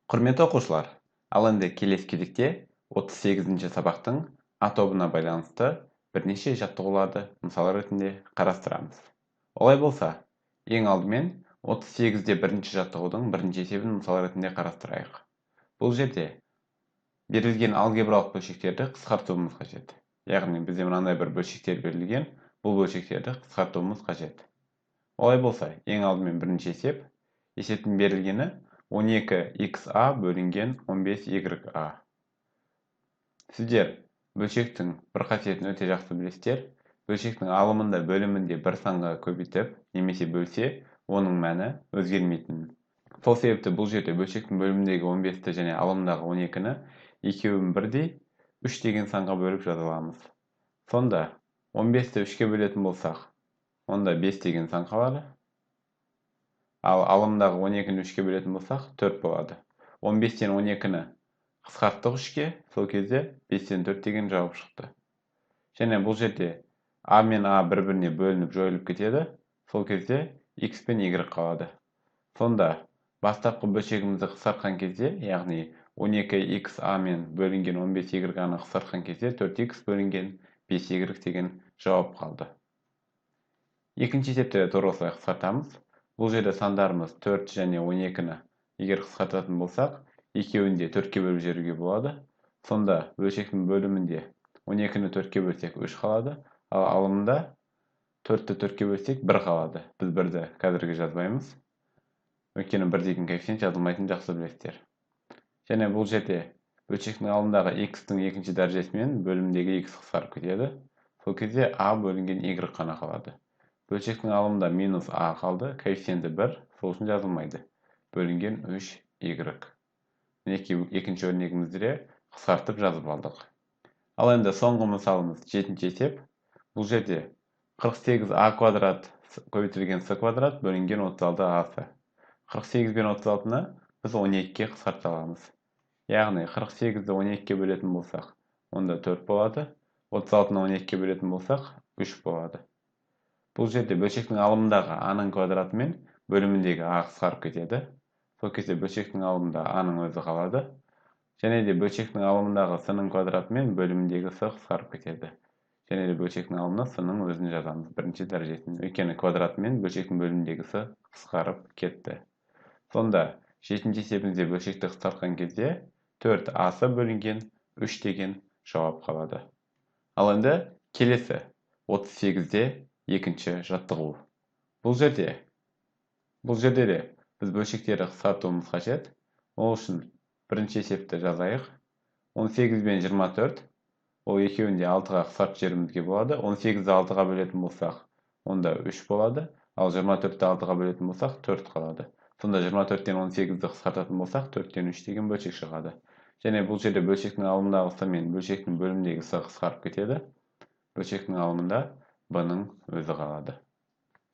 Құрметті оқушылар, ал енді келесі кезекте 38-ші сабақтың А тобына байланысты бірнеше жаттығуларды мысал ретінде қарастырамыз. Олай болса, ең алдымен 38-де бірінші жаттығудың бірінші есебін мысал ретінде қарастырайық. Бұл жерде берілген алгебралық бөлшектерді қысқартуымыз қажет. Яғни бізде мынандай бір бөлшектер берілген, бұл бөлшектерді қысқартуымыз қажет. Олай болса, ең алдымен бірінші есеп, есептің берілгені 12xa бөлінген 15ya. Сіздер бөлшектің бір қасиетін өте жақсы білесіздер. Бөлшектің алымында бөлімінде бір санға көбейтіп, немесе бөлсе, оның мәні өзгермейтінін. Сол себепті бұл жерде бөлшектің бөліміндегі 15-ті және алымындағы 12-ні екеуін бірдей 3 деген санға бөліп жаза аламыз. Сонда 15-ті 3-ке бөлетін болсақ, онда 5 деген сан қалады. Ал алымдағы 12-ні 3-ке бөлетін болсақ, 4 болады. 15-тен 12-ні қысқарттық 3-ке, сол кезде 5-тен 4 деген жауап шықты. Және бұл жерде А мен А бір-біріне бөлініп жойылып кетеді, сол кезде X пен Y қалады. Сонда бастапқы бөлшегімізді қысқартқан кезде, яғни 12xa мен бөлінген 15y-ны қысқартқан кезде 4x бөлінген 5y деген жауап қалды. Екінші есепті тура осылай қысқартамыз. Бұл жерде сандарымыз 4 және 12-ні егер қысқартатын болсақ, екеуінде 4-ке бөліп жіберуге болады. Сонда бөлшектің бөлімінде 12-ні 4-ке бөлсек 3 қалады, ал алымында 4-ті 4-ке бөлсек 1 қалады. Біз 1-ді қазірге жазбаймыз. Өйткені 1 деген коэффициент жазылмайтынын жақсы білесіздер. Және бұл жерде бөлшектің алымындағы x-тің екінші дәрежесімен бөлімдегі x қысқарып кетеді. Сол кезде a бөлінген y қана қалады. Бөлшектің алымында минус a қалды, коэффициенті 1, сол үшін жазылмайды. Бөлінген 3y. Екінші өрнегімізде қысқартып жазып алдық. Ал енді соңғы мысалымыз 7-ші есеп. Бұл жерде 48a квадрат көбейтілген s квадрат бөлінген 36a. 48 пен 36-ны біз 12-ке қысқарта аламыз. Яғни 48-ді 12-ке бөлетін болсақ, онда 4 болады. 36-ны 12-ке бөлетін болсақ, 3 болады. Бұл жерде бөлшектің алымындағы a-ның квадраты мен бөліміндегі a қысқарып кетеді. Сол кезде бөлшектің алымында a-ның өзі қалады. Және де бөлшектің алымындағы s-ның квадраты мен бөліміндегі s қысқарып кетеді. Және де бөлшектің алымына s-ның өзін жазамыз, бірінші дәрежесін. Өйткені квадраты мен бөлшектің бөліміндегі s қысқарып кетті. Сонда 7-ші есебімізде бөлшекті қысқартқан кезде 4ac бөлінген 3 деген жауап қалады. Ал енді келесі 38-де екінші жаттығу. Бұл жерде де біз бөлшектерді қысқартуымыз қажет. Ол үшін бірінші есепті жазайық. 18 бен 24, ол екеуінде 6-ға қысқартып жіберуімізге болады. 18-ді 6-ға бөлетін болсақ, онда 3 болады. Ал 24-ді 6-ға бөлетін болсақ, 4 қалады. Сонда 24-тен 18-ді қысқартатын болсақ, 4-тен 3 деген бөлшек шығады. Және бұл жерде бөлшектің алымындағы s мен бөлшектің бөліміндегі s қысқарып кетеді. Бөлшектің алымында b-ның өзі қалады.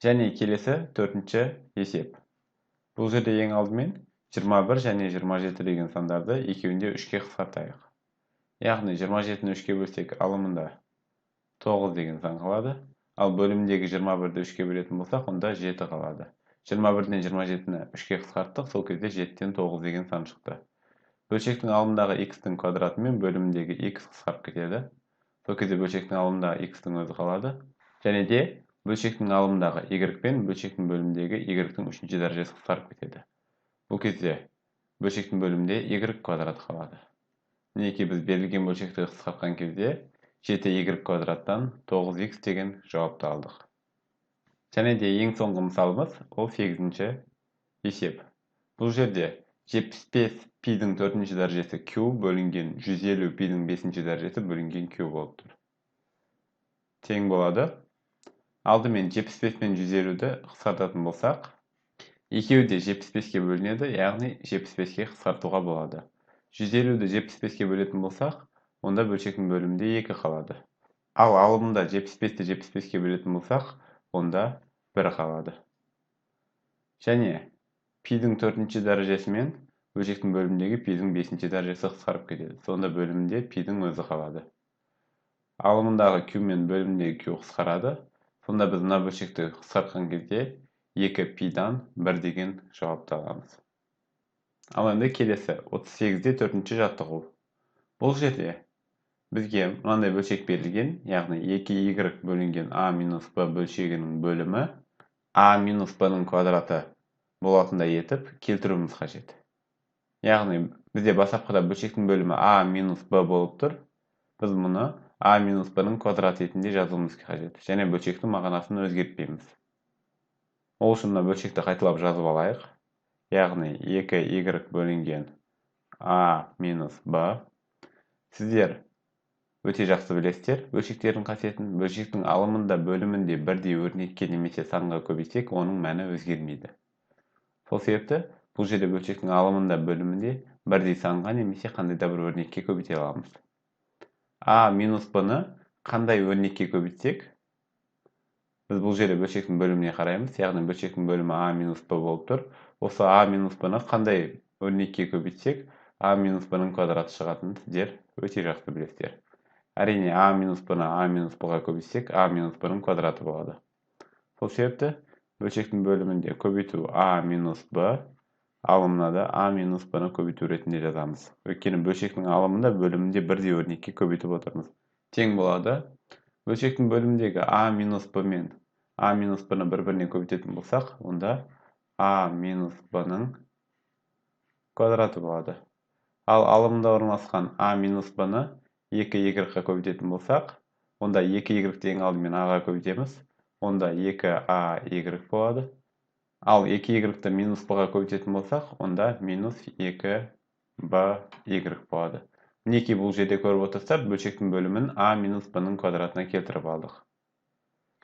Және келесі 4-ші есеп. Бұл жерде ең алдымен 21 және 27 деген сандарды екеуінде 3-ке қысқартайық. Яғни 27-ні 3-ке бөлсек, алымында 9 деген сан қалады. Ал бөліміндегі 21-ді 3-ке бөлетін болсақ, онда 7 қалады. 21-ден 27-ні 3-ке қысқарттық, сол кезде 7-тен 9 деген сан шықты. Бөлшектің алымындағы x-тің квадраты мен бөліміндегі x қысқарып кетеді. Сол кезде бөлшектің алымындағы x-тің өзі қалады. Және де бөлшектің алымындағы y пен бөлшектің бөліміндегі y-тің 3-ші дәрежесі қысқарып кетеді. Бұл кезде бөлшектің бөлімінде y квадрат қалады. Мінекей біз берілген бөлшекті қысқартқан кезде 7y квадраттан 9x деген жауапты алдық. Және де ең соңғы мысалымыз ол 8-ші есеп. Бұл жерде 75 пи-дің 4-ші дәрежесі q бөлінген 150 пи-дің 5-ші дәрежесі бөлінген q болып тұр. Тең болады. Алдымен 75 пен 150-ді қысқартатын болсақ, екеуі де 75-ке бөлінеді, яғни 75-ке қысқартуға болады. 150-ді 75-ке бөлетін болсақ, онда бөлшектің бөлімінде 2 қалады. Ал алымында 75-ті 75-ке бөлетін болсақ, онда 1 қалады. Және пи-дің 4-ші дәрежесі мен бөлшектің бөліміндегі пи-дің 5-ші дәрежесі қысқарып кетеді. Сонда бөлімінде пи-дің өзі қалады. Алымындағы q мен бөліміндегі q қысқарады. Сонда біз мына бөлшекті қысқартқан кезде 2 пи-дан 1 деген жауапты аламыз. Ал енді келесі 38-де 4-ші жаттығу. Бұл жерде бізге мынандай бөлшек берілген, яғни 2y бөлінген a минус b бөлшегінің бөлімі a минус b-ның квадраты болатындай етіп келтіруіміз қажет. Яғни бізде бастапқыда бөлшектің бөлімі a минус b болып тұр. Біз мұны a минус b-ның квадраты етінде жазуымыз қажет. Және бөлшектің мағынасын өзгертпейміз. Ол үшін мына бөлшекті қайталап жазып алайық. Яғни 2y бөлінген a минус b. Сіздер өте жақсы білесіздер бөлшектердің қасиетін. Бөлшектің алымында бөлімінде бірдей өрнекке немесе санға көбейтсек, оның мәні өзгермейді. Сол себепті бұл жерде бөлшектің алымында бөлімінде бірдей санға немесе қандай да бір өрнекке көбейте аламыз. a минус b-ны қандай өрнекке көбейтсек, біз бұл жерде бөлшектің бөліміне қараймыз. Яғни бөлшектің бөлімі a минус b болып тұр. Осы a минус b-ны қандай өрнекке көбейтсек, a минус b-ның квадраты шығатынын сіздер өте жақсы білесіздер. Әрине a минус b-ны a минус b-ға көбейтсек, a минус b-ның квадраты болады. Сол себепті бөлшектің бөлімінде көбейту a минус b, алымына да a минус b-ны көбейту ретінде жазамыз. Өйткені бөлшектің алымында бөлімінде бірдей өрнекке көбейтіп отырмыз. Тең болады. Бөлшектің бөліміндегі a минус b мен a минус b-ны бір-біріне көбейтетін болсақ, онда a минус b-ның квадраты болады. Ал алымында орналасқан a минус b-ны 2y-ға көбейтетін болсақ, онда 2y-ді ең алдымен a-ға көбейтеміз. Онда 2ay болады. Ал 2y-ді минус b-ға көбейтетін болсақ, онда минус 2by болады. Мінекей бұл жерде көріп отырсыздар, бөлшектің бөлімін a минус b-ның квадратына келтіріп алдық.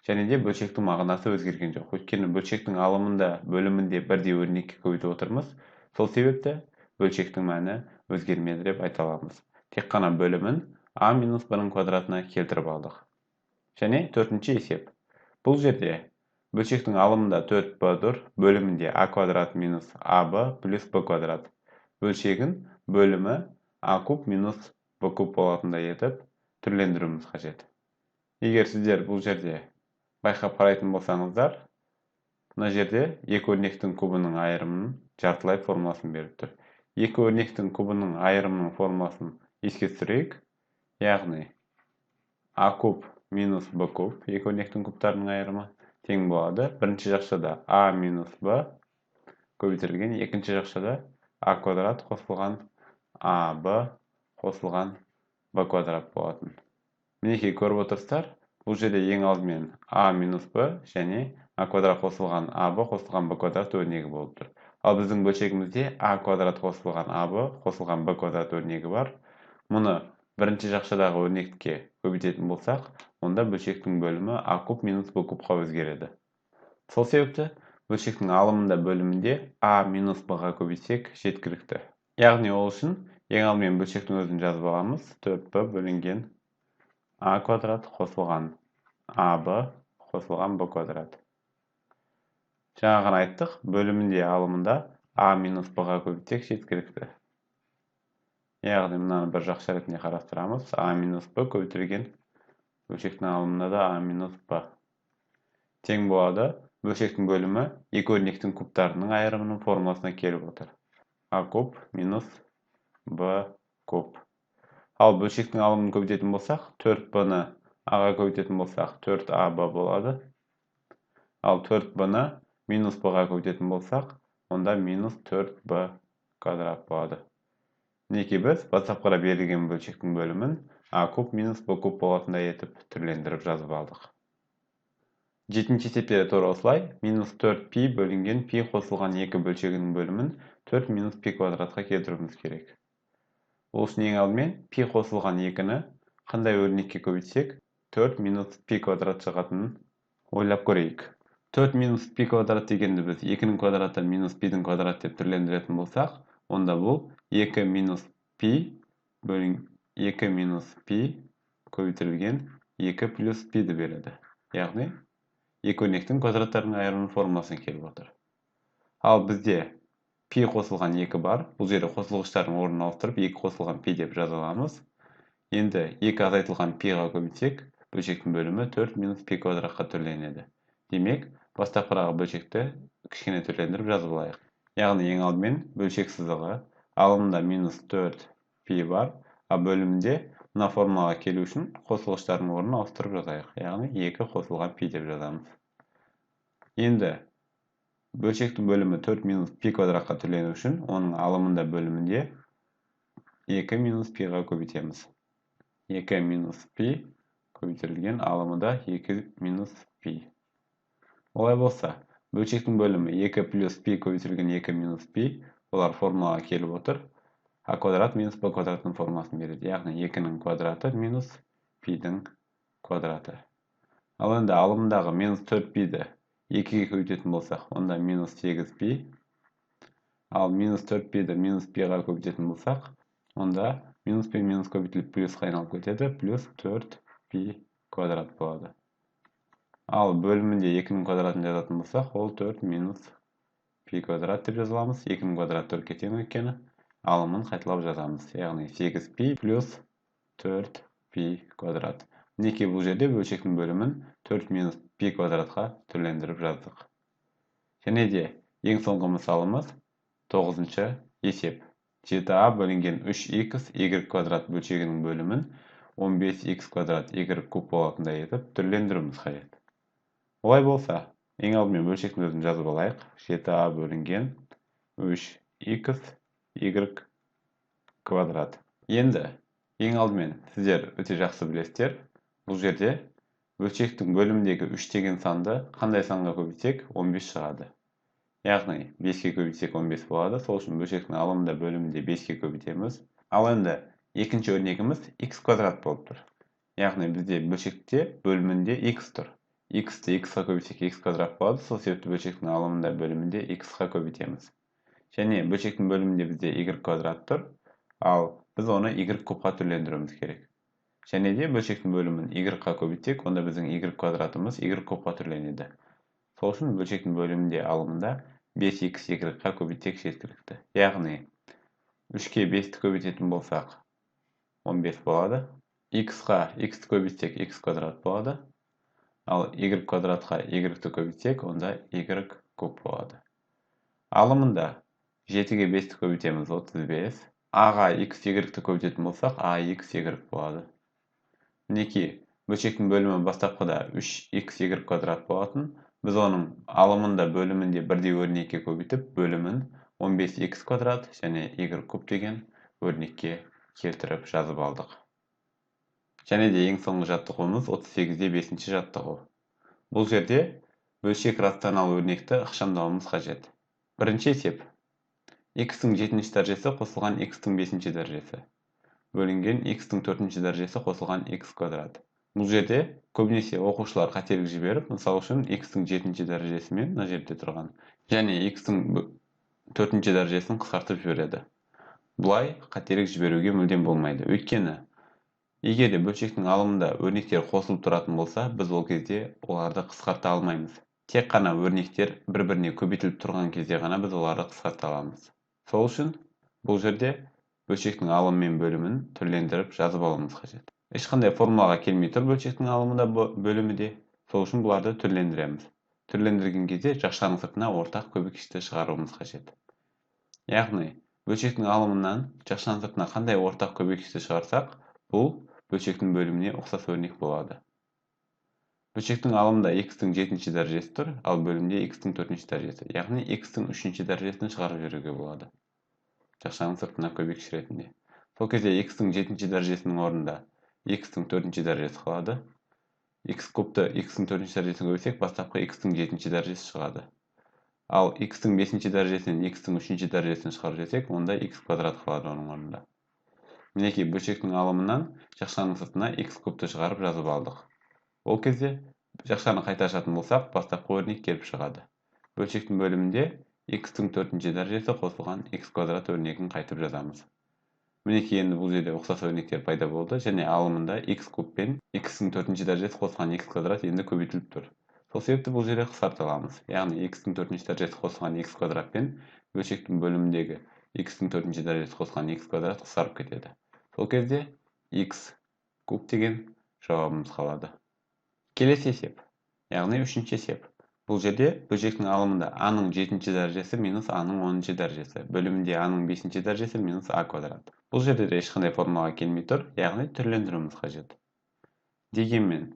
Және де бөлшектің мағынасы өзгерген жоқ. Өйткені бөлшектің алымында бөлімінде бірдей өрнекке көбейтіп отырмыз. Сол себепті бөлшектің мәні өзгермеді деп айта аламыз. Тек қана бөлімін a минус b-ның квадратына келтіріп алдық. Және 4-ші есеп. Бұл жерде бөлшектің алымында 4b тұр, бөлімінде a квадрат минус ab плюс b квадрат. Бөлшегін бөлімі a куб минус b куб болатындай етіп түрлендіруіміз қажет. Егер сіздер бұл жерде байқап қарайтын болсаңыздар, мына жерде екі өрнектің кубының айырымының жартылай формуласын беріп тұр. Екі өрнектің кубының айырымының формуласын еске түсірейік. Яғни a куб минус b куб, екі өрнектің кубтарының айырымы тең болады. Бірінші жақшада a минус b көбейтілген, екінші жақшада a квадрат қосылған ab қосылған b квадрат болатын. Мінекей көріп отырсыздар, бұл жерде ең алдымен a минус b және a квадрат қосылған ab қосылған b квадрат өрнегі болып тұр. Ал біздің бөлшегімізде a квадрат қосылған ab қосылған b квадрат өрнегі бар. Мұны бірінші жақшадағы өрнекке көбейтетін болсақ, онда бөлшектің бөлімі a куб минус b кубқа өзгереді. Сол себепті бөлшектің алымында бөлімінде a минус b-ға көбейтсек жеткілікті. Яғни ол үшін ең алдымен бөлшектің өзін жазып аламыз. 4b бөлінген a квадрат қосылған ab қосылған b квадрат. Жаңа ғана айттық, бөлімінде алымында a минус b-ға көбейтсек жеткілікті. Яғни мынаны бір жақша ретінде қарастырамыз. a минус b көбейтілген бөлшектің алымында да a минус b. Тең болады. Бөлшектің бөлімі екі өрнектің кубтарының айырымының формуласына келіп отыр. a куб минус b куб. Ал бөлшектің алымын көбейтетін болсақ, 4b-ны a-ға көбейтетін болсақ, 4ab болады. Ал 4b-ны минус b-ға көбейтетін болсақ, онда минус 4b квадрат болады. Мінекей біз бастапқыда берілген бөлшектің бөлімін a куб минус b куб болатындай етіп түрлендіріп жазып алдық. 7-ші есепте тура осылай, минус 4π бөлінген π қосылған екі бөлшегінің бөлімін 4 минус π квадратқа келтіруіміз керек. Ол үшін ең алдымен π қосылған екіні қандай өрнекке көбейтсек, 4 минус π квадрат шығатынын ойлап көрейік. 4 минус π квадрат дегенді біз 2-нің квадраты минус π-дің квадрат деп түрлендіретін болсақ, онда бұл 2 минус π бөлінген 2 минус π көбейтілген 2 плюс π-ді береді. Яғни екі өрнектің квадраттарының айырымының формуласына келіп отыр. Ал бізде π қосылған 2 бар. Бұл жерде қосылғыштардың орнын ауыстырып 2 қосылған π деп жаза аламыз. Енді 2 азайтылған π-ға көбейтсек, бөлшектің бөлімі 4 минус π квадратқа түрленеді. Демек, бастапқыдағы бөлшекті кішкене түрлендіріп жазып алайық. Яғни ең алдымен бөлшек сызығы. Алымында минус 4 пи бар, а бөлімде мына формулаға келу үшін қосылғыштардың орнын ауыстырып жазайық. Яғни 2 қосылған пи деп жазамыз. Енді бөлшектің бөлімі 4 минус пи квадратқа түрлену үшін оның алымында бөлімінде 2 минус пиға көбейтеміз. 2 минус пи көбейтілген алымында 2 минус пи. Олай болса, бөлшектің бөлімі 2 плюс пи көбейтілген 2 минус пи, олар формулаға келіп отыр. А квадрат минус б квадраттың формуласын береді. Яғни 2-ның квадраты минус пидің квадраты. Ал енді алымындағы минус 4 пиді 2-ге көбейтетін болсақ, онда минус 8 пи. Ал минус 4 пиді минус пиға көбейтетін болсақ, онда минус пен минус көбейтіліп плюсқа айналып кетеді, плюс 4 пи квадрат болады. Ал бөлімінде 2-ның квадратын жазатын болсақ, ол 4 минус пи квадрат деп жазыламыз. 2-ның квадраты 4-ке тең өйткені, алымын қайталап жазамыз. Яғни 8 пи плюс 4 пи квадрат. Мінекей бұл жерде бөлшектің бөлімін 4 минус пи квадратқа түрлендіріп жаздық. Және де ең соңғы мысалымыз 9-шы есеп. 7а бөлінген 3х y квадрат бөлшегінің бөлімін 15x квадрат y куб болатындай етіп түрлендіруіміз қажет. Олай болса, ең алдымен бөлшектің өзін жазып алайық. 7а бөлінген 3х y квадрат. Енді ең алдымен сіздер өте жақсы білесіздер. Бұл жерде бөлшектің бөлімдегі 3 деген санды қандай санға көбейтсек 15 шығады. Яғни 5-ке көбейтсек 15 болады. Сол үшін бөлшектің алымында бөлімінде 5-ке көбейтеміз. Ал енді екінші өрнегіміз x квадрат болып тұр. Яғни бізде бөлшекте бөлімінде x тұр. X-ті x-қа көбейтсек x квадрат болады. Сол себепті бөлшектің алымында бөлімінде x-қа көбейтеміз. Және бөлшектің бөлімінде бізде y квадрат тұр. Ал біз оны y кубқа түрлендіруіміз керек. Және де бөлшектің бөлімін y-қа көбейтсек, онда біздің y квадратымыз y кубқа түрленеді. Сол үшін бөлшектің бөлімінде алымында 5x y-қа көбейтсек жеткілікті. Яғни 3-ке 5-ті көбейтетін болсақ 15 болады. X-қа x-ті көбейтсек x квадрат болады. Ал y квадратқа y-ті көбейтсек, онда y куб болады. Алымында 7-ге 5-ті көбейтеміз 35. А-ға x y-ті көбейтетін болсақ, ax y болады. Мінекей, бөлшектің бөлімі бастапқыда 3x y квадрат болатын. Біз оның алымында бөлімінде бірдей өрнекке көбейтіп, бөлімін 15x квадрат және y куб деген өрнекке келтіріп жазып алдық. Және де ең соңғы жаттығуымыз 38-де 5-ші жаттығу. Бұл жерде бөлшек рационал өрнекті ықшамдауымыз қажет. Бірінші есеп. X-тің 7-ші дәрежесі қосылған X-тің 5-ші дәрежесі. Бөлінген x-тің 4-ші дәрежесі қосылған x квадрат. Бұл жерде көбінесе оқушылар қателік жіберіп, мысалы үшін x-тің 7-ші дәрежесімен мына жерде тұрған. Және x-тің 4-ші дәрежесін қысқартып жібереді. Бұлай қателік жіберуге мүлдем болмайды. Өйткені, егер де бөлшектің алымында өрнектер қосылып тұратын болса, біз ол кезде оларды қысқарта алмаймыз. Тек қана өрнектер бір-біріне көбейтіліп тұрған кезде ғана біз оларды қысқарта аламыз. Сол үшін бұл жерде бөлшектің алымы мен бөлімін түрлендіріп жазып алуымыз қажет. Ешқандай формулаға келмей тұр бөлшектің алымында бөлімі де. Сол үшін бұларды түрлендіреміз. Түрлендірген кезде жақшаның сыртына ортақ көбейткішті шығаруымыз қажет. Яғни, бөлшектің алымынан жақшаның сыртына қандай ортақ көбейткішті шығарсақ, бұл бөлшектің бөліміне ұқсас өрнек болады. Бөлшектің алымында x-тің 7-ші дәрежесі тұр, ал бөлімде x-тің 4-ші дәрежесі. Яғни x-тің 3-ші дәрежесін шығарып жіберуге болады. Жақшаның сыртына көбейткіш ретінде. Сол кезде x-тің 7-ші дәрежесінің орнында x-тің 4-ші дәрежесі қалады. X кубты x-тің 4-ші дәрежесіне көбейтсек, бастапқы x-тің 7-ші дәрежесі шығады. Ал x-тің 5-ші дәрежесінен x-тің 3-ші дәрежесін шығарып жіберсек, онда x квадрат қалады оның орнында. Мінекей бөлшектің алымынан жақшаның сыртына x кубты шығарып жазып алдық. Ол кезде жақшаны қайта ашатын болсақ, бастапқы өрнек келіп шығады. Бөлшектің бөлімінде x-тің 4-ші дәрежесі қосылған x квадрат өрнегін қайтып жазамыз. Мінекей енді бұл жерде ұқсас өрнектер пайда болды және алымында x куб пен x-тің 4-ші дәрежесі қосылған x квадрат енді көбейтіліп тұр. Сол себепті бұл жерде қысқарта аламыз. Яғни x-тің 4-ші дәрежесі қосылған x квадрат пен бөлшектің бөліміндегі x-тің 4-ші дәрежесі қосылған x квадрат қысқарып кетеді. Сол кезде x куб деген жауабымыз қалады. Келесі есеп, яғни үшінші есеп. Бұл жерде бөлшектің алымында a-ның 7-ші дәрежесі минус a-ның 10-ші дәрежесі, бөлімінде a-ның 5-ші дәрежесі минус a квадрат. Бұл жерде де ешқандай формулаға келмей тұр, яғни түрлендіруіміз қажет. Дегенмен,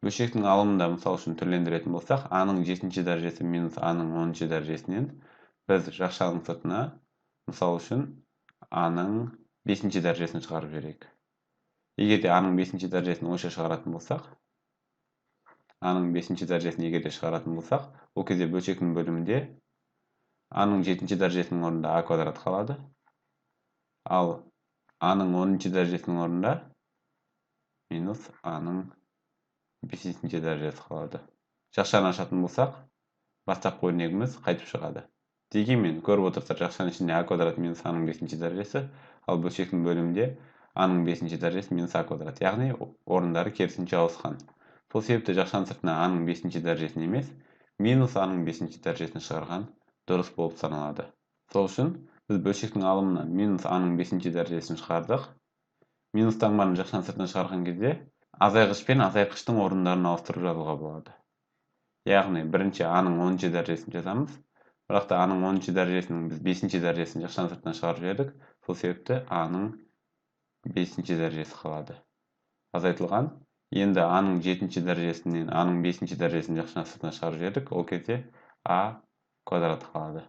бөлшектің алымында мысал үшін түрлендіретін болсақ, a-ның 7-ші дәрежесі минус a-ның 10-ші дәрежесінен біз жақшаның сыртына мысал үшін a-ның 5-ші дәрежесін шығарып жіберейік. Егер де a-ның 5-ші дәрежесін ойша шығаратын болсақ, a-ның 5-ші дәрежесін егер де шығаратын болсақ, ол кезде бөлшектің бөлімінде a-ның 7-ші дәрежесінің орнында a квадрат қалады, ал a-ның 10-ші дәрежесінің орнында минус a-ның 5-ші дәрежесі қалады. Жақшаны ашатын болсақ, бастапқы өрнегіміз қайтып шығады. Дегенмен, көріп отырсыздар, жақшаның ішінде a квадрат минус a-ның 5-ші дәрежесі, ал бөлшектің бөлімінде a-ның 5-ші дәрежесі минус a квадрат, яғни орындары керісінше ауысқан. Сол себепті жақшаның сыртына a-ның 5-ші дәрежесін емес, минус a-ның 5-ші дәрежесін шығарған дұрыс болып саналады. Сол үшін біз бөлшектің алымына минус a-ның 5-ші дәрежесін шығардық. Минус таңбаны жақшаның сыртына шығарған кезде азайғыш пен азайғыштың орындарын ауыстырып жазуға болады. Яғни бірінші a-ның 10-ші дәрежесін жазамыз, бірақ та a-ның 10-ші дәрежесінің біз 5-ші дәрежесін жақшаның сыртына шығарып жібердік. Сол себепті a-ның 5-ші дәрежесі қалады. Азайтылған. Енді a-ның 7-ші дәрежесінен a-ның 5-ші дәрежесін жақшаның сыртына шығарып жібердік. Ол кезде a квадрат қалады.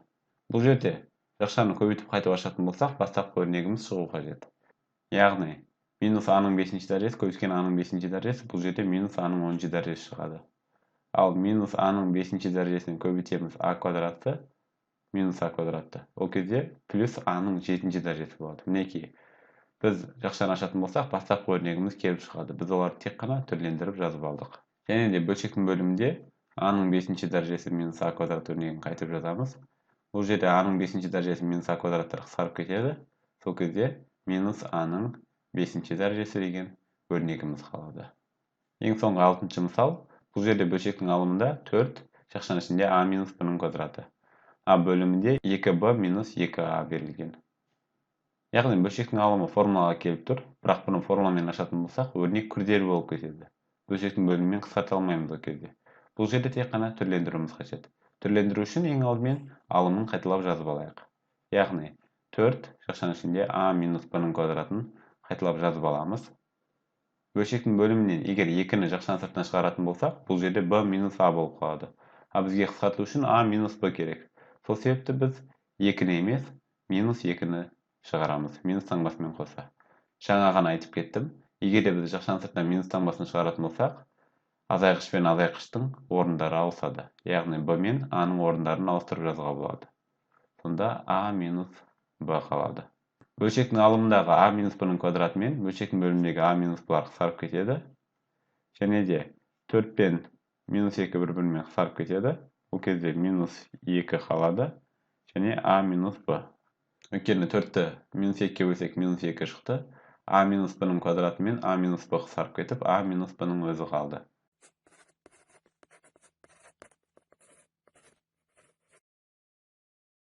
Бұл жерде жақшаны көбейтіп қайтып ашатын болсақ, бастапқы өрнегіміз шығу қажет. Яғни минус a-ның 5-ші дәрежесі көбейткен a-ның 5-ші дәрежесі, бұл жерде минус a-ның 10-ші дәрежесі шығады. Ал минус a-ның 5-ші дәрежесінен көбейтеміз a квадратты, минус a квадратты. Ол кезде плюс a-ның 7-ші дәрежесі болады. Мінекей, біз жақшаны ашатын болсақ, бастапқы өрнегіміз келіп шығады. Біз оларды тек қана түрлендіріп жазып алдық. Және де бөлшектің бөлімінде a-ның 5-ші дәрежесі минус a квадрат өрнегін қайтып жазамыз. Бұл жерде a-ның 5-ші дәрежесі минус a квадраттар қысқарып кетеді. Сол кезде минус a-ның 5-ші дәрежесі деген өрнегіміз қалады. Ең соңғы 6-ші мысал. Бұл жерде бөлшектің алымында 4, жақшаның ішінде a минус b-ның квадраты. A бөлімінде 2b минус 2a берілген. Яғни бөлшектің алымы формулаға келіп тұр, бірақ бұны формуламен ашатын болсақ, өрнек күрделі болып кетеді. Бөлшектің бөлімімен қысқарта алмаймыз ол кезде. Бұл жерде тек қана түрлендіруіміз қажет. Түрлендіру үшін ең алдымен алымын қайталап жазып алайық. Яғни 4 жақшаның ішінде a минус b-ның квадратын қайталап жазып аламыз. Бөлшектің бөлімінен егер 2-ні жақшаның сыртына шығаратын болсақ, бұл жерде b минус a болып қалады. А бізге қысқарту үшін a минус b керек. Сол себепті біз 2-ні емес, минус 2-ні шығарамыз, минус таңбасымен қоса. Жаңа ғана айтып кеттім, егер де біз жақшаның сыртына минус таңбасын шығаратын болсақ, азайғыш пен азайғыштың орындары ауысады. Яғни b мен a-ның орындарын ауыстырып жазуға болады. Сонда a минус b қалады. Бөлшектің алымындағы a минус b-ның квадраты мен бөлшектің бөліміндегі a минус b-лар қысқарып кетеді. Және де 4 пен минус 2 бір-бірімен қысқарып кетеді. Бұл кезде минус 2 қалады. Және a минус b. Өйткені 4-ті минус 2-ге бөлсек минус 2 шықты. A минус b-ның квадраты мен a минус b қысқарып кетіп, a минус b-ның өзі қалды.